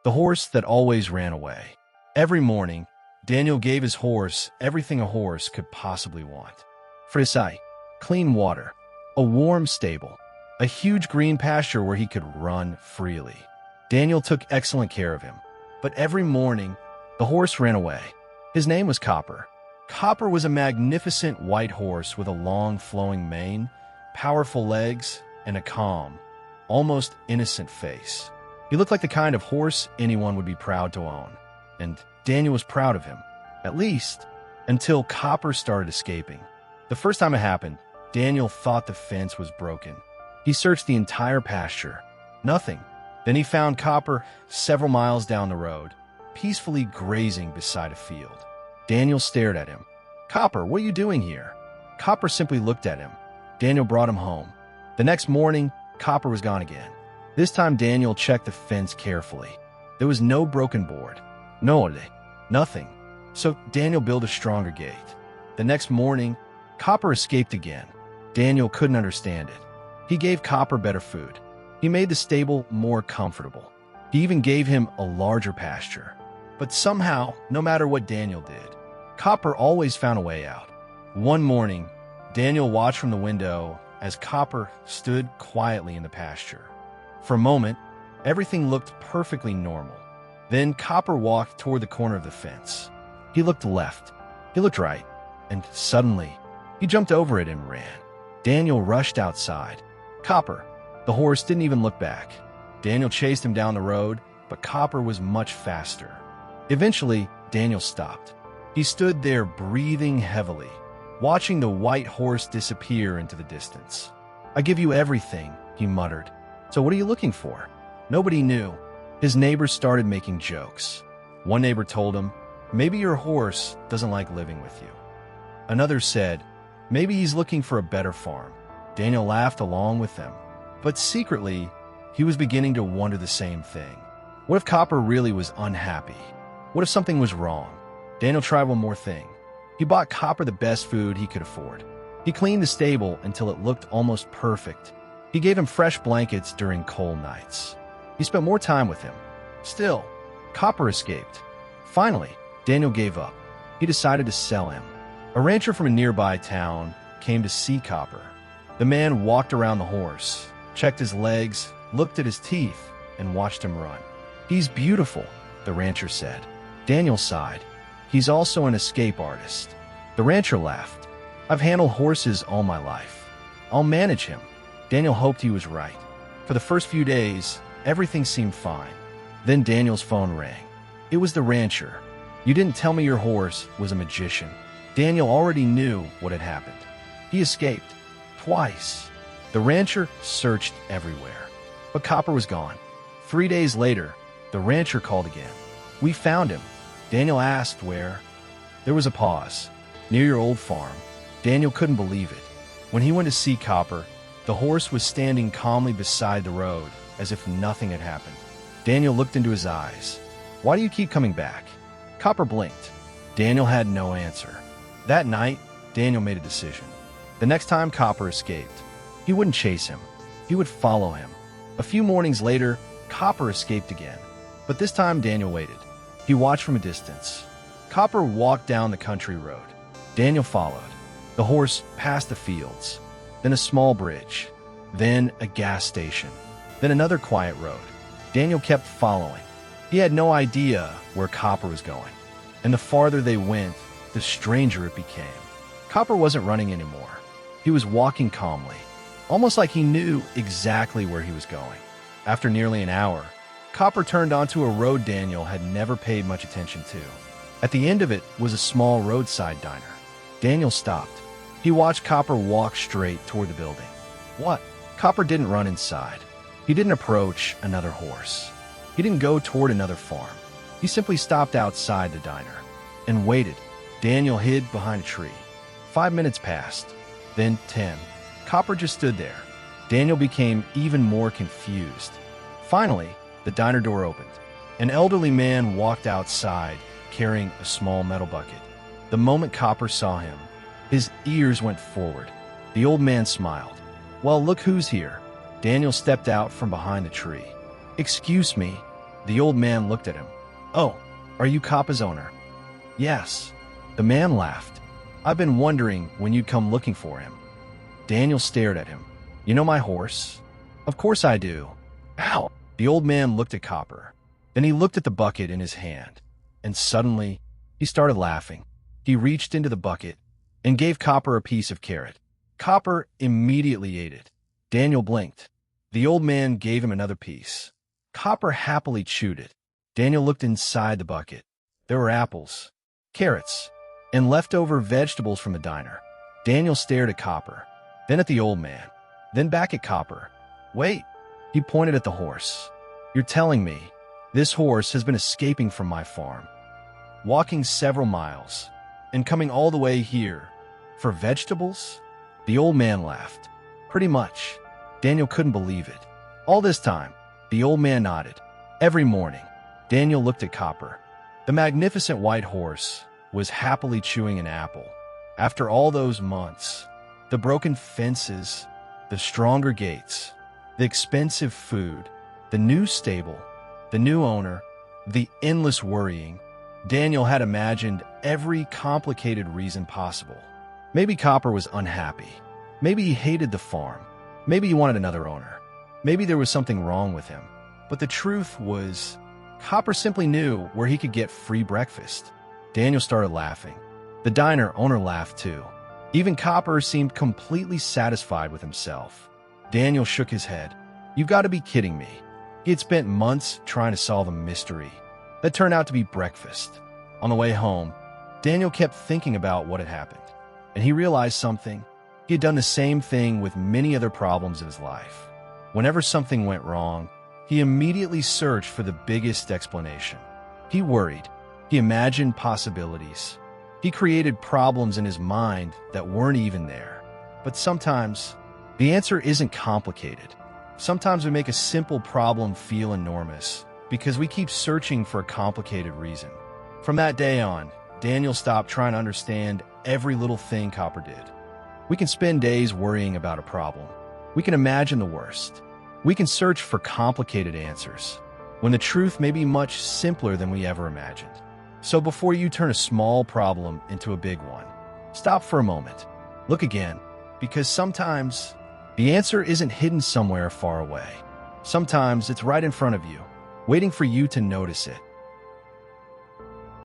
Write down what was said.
the horse that always ran away. Every morning, Daniel gave his horse everything a horse could possibly want. Fresh air, clean water, a warm stable, a huge green pasture where he could run freely. Daniel took excellent care of him, but every morning, the horse ran away. His name was Copper. Copper was a magnificent white horse with a long flowing mane, powerful legs, and a calm, almost innocent face. He looked like the kind of horse anyone would be proud to own, and Daniel was proud of him, at least until Copper started escaping. The first time it happened, Daniel thought the fence was broken. He searched the entire pasture. Nothing. Then he found Copper several miles down the road, peacefully grazing beside a field. Daniel stared at him. "Copper, what are you doing here?" Copper simply looked at him. Daniel brought him home. The next morning, Copper was gone again. This time Daniel checked the fence carefully. There was no broken board. Nothing. So Daniel built a stronger gate. The next morning, Copper escaped again. Daniel couldn't understand it. He gave Copper better food. He made the stable more comfortable. He even gave him a larger pasture. But somehow, no matter what Daniel did, Copper always found a way out. One morning, Daniel watched from the window as Copper stood quietly in the pasture. For a moment, everything looked perfectly normal. Then Copper walked toward the corner of the fence. He looked left. He looked right. And suddenly, he jumped over it and ran. Daniel rushed outside. Copper, the horse, didn't even look back. Daniel chased him down the road, but Copper was much faster. Eventually, Daniel stopped. He stood there breathing heavily, watching the white horse disappear into the distance. "I give you everything," he muttered. "So what are you looking for?" Nobody knew. His neighbors started making jokes. One neighbor told him, "Maybe your horse doesn't like living with you." Another said, "Maybe he's looking for a better farm." Daniel laughed along with them. But secretly, he was beginning to wonder the same thing. What if Copper really was unhappy? What if something was wrong? Daniel tried one more thing. He bought Copper the best food he could afford. He cleaned the stable until it looked almost perfect. He gave him fresh blankets during cold nights. He spent more time with him. Still, Copper escaped. Finally, Daniel gave up. He decided to sell him. A rancher from a nearby town came to see Copper. The man walked around the horse, checked his legs, looked at his teeth, and watched him run. "He's beautiful," the rancher said. Daniel sighed. "He's also an escape artist." The rancher laughed. "I've handled horses all my life. I'll manage him." Daniel hoped he was right. For the first few days, everything seemed fine. Then Daniel's phone rang. It was the rancher. "You didn't tell me your horse was a magician." Daniel already knew what had happened. He escaped. Twice. The rancher searched everywhere. But Copper was gone. 3 days later, the rancher called again. "We found him." Daniel asked where. There was a pause. "Near your old farm." Daniel couldn't believe it. When he went to see Copper, the horse was standing calmly beside the road, as if nothing had happened. Daniel looked into his eyes. "Why do you keep coming back?" Copper blinked. Daniel had no answer. That night, Daniel made a decision. The next time Copper escaped, he wouldn't chase him. He would follow him. A few mornings later, Copper escaped again. But this time Daniel waited. He watched from a distance. Copper walked down the country road. Daniel followed. The horse passed the fields, then a small bridge, then a gas station, then another quiet road. Daniel kept following. He had no idea where Copper was going. And the farther they went, the stranger it became. Copper wasn't running anymore. He was walking calmly, almost like he knew exactly where he was going. After nearly an hour, Copper turned onto a road Daniel had never paid much attention to. At the end of it was a small roadside diner. Daniel stopped. He watched Copper walk straight toward the building. What? Copper didn't run inside. He didn't approach another horse. He didn't go toward another farm. He simply stopped outside the diner and waited. Daniel hid behind a tree. 5 minutes passed, then 10. Copper just stood there. Daniel became even more confused. Finally, the diner door opened. An elderly man walked outside, carrying a small metal bucket. The moment Copper saw him, his ears went forward. The old man smiled. "Well, look who's here." Daniel stepped out from behind the tree. "Excuse me," The old man looked at him. "Oh, are you Kappa's owner?" "Yes." The man laughed. "I've been wondering when you'd come looking for him." Daniel stared at him. "You know my horse?" "Of course I do." "Ow!" The old man looked at Copper. Then he looked at the bucket in his hand. And suddenly, he started laughing. He reached into the bucket and gave Copper a piece of carrot. Copper immediately ate it. Daniel blinked. The old man gave him another piece. Copper happily chewed it. Daniel looked inside the bucket. There were apples, carrots, and leftover vegetables from the diner. Daniel stared at Copper, then at the old man, then back at Copper. "Wait," he pointed at the horse. "You're telling me this horse has been escaping from my farm, walking several miles, and coming all the way here for vegetables?" The old man laughed. "Pretty much." Daniel couldn't believe it. All this time, the old man nodded. Every morning, Daniel looked at Copper. The magnificent white horse was happily chewing an apple. After all those months, the broken fences, the stronger gates, the expensive food, the new stable, the new owner, the endless worrying, Daniel had imagined every complicated reason possible. Maybe Copper was unhappy. Maybe he hated the farm. Maybe he wanted another owner. Maybe there was something wrong with him. But the truth was, Copper simply knew where he could get free breakfast. Daniel started laughing. The diner owner laughed too. Even Copper seemed completely satisfied with himself. Daniel shook his head. "You've got to be kidding me." He had spent months trying to solve a mystery that turned out to be breakfast. On the way home, Daniel kept thinking about what had happened, and he realized something. He had done the same thing with many other problems in his life. Whenever something went wrong, he immediately searched for the biggest explanation. He worried. He imagined possibilities. He created problems in his mind that weren't even there. But sometimes, the answer isn't complicated. Sometimes we make a simple problem feel enormous because we keep searching for a complicated reason. From that day on, Daniel stopped trying to understand every little thing Copper did. We can spend days worrying about a problem. We can imagine the worst. We can search for complicated answers, when the truth may be much simpler than we ever imagined. So before you turn a small problem into a big one, stop for a moment. Look again, because sometimes the answer isn't hidden somewhere far away. Sometimes it's right in front of you, waiting for you to notice it.